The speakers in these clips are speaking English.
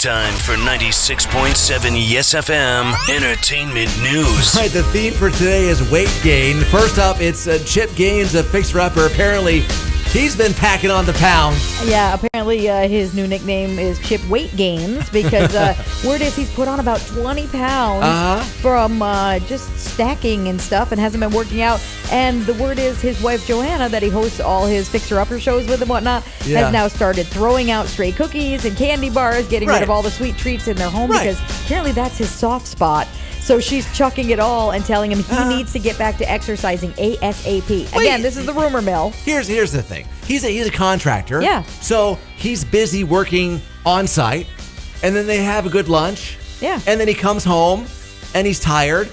Time for 96.7 Yes FM Entertainment News. All right, the theme for today is weight gain. First up, it's Chip Gaines, a fixer-upper. Apparently, he's been packing on the pound. Yeah, apparently his new nickname is Chip Weight Gains because word is he's put on about 20 pounds from just stacking and stuff and hasn't been working out. And the word is his wife Joanna, that he hosts all his fixer-upper shows with and whatnot, has now started throwing out stray cookies and candy bars, getting rid of all the sweet treats in their home because apparently that's his soft spot. So she's chucking it all and telling him he needs to get back to exercising ASAP. Again, this is the rumor mill. Here's the thing. He's a contractor. Yeah. So he's busy working on site, and then they have a good lunch. Yeah. And then he comes home, and he's tired,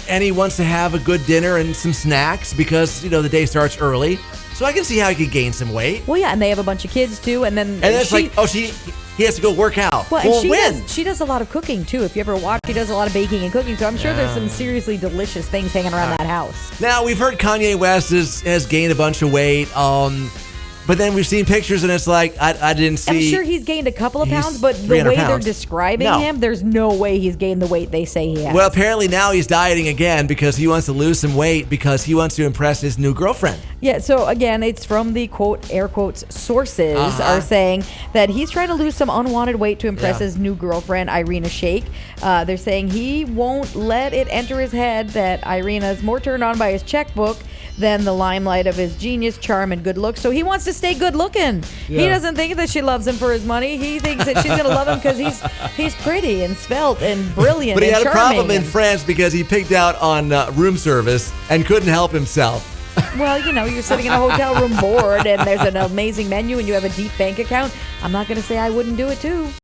and he wants to have a good dinner and some snacks because, the day starts early. So I can see how he could gain some weight. Well, yeah, and they have a bunch of kids too, and then he has to go work out. Well, and she does a lot of cooking too. If you ever watch, she does a lot of baking and cooking. So I'm sure there's some seriously delicious things hanging around that house. Now, we've heard Kanye West has gained a bunch of weight. But then we've seen pictures, and it's like, I didn't see. I'm sure he's gained a couple of pounds, but the way they're describing him, there's no way he's gained the weight they say he has. Well, apparently now he's dieting again because he wants to lose some weight because he wants to impress his new girlfriend. Yeah, so again, it's from the quote, air quotes, sources are saying that he's trying to lose some unwanted weight to impress his new girlfriend, Irina Shayk. They're saying he won't let it enter his head that Irina's more turned on by his checkbook than the limelight of his genius, charm, and good looks. So he wants to stay good looking. Yeah. He doesn't think that she loves him for his money. He thinks that she's going to love him because he's pretty and svelte and brilliant. But he had a problem in France because he picked out on room service and couldn't help himself. Well, you're sitting in a hotel room bored and there's an amazing menu and you have a deep bank account. I'm not going to say I wouldn't do it too.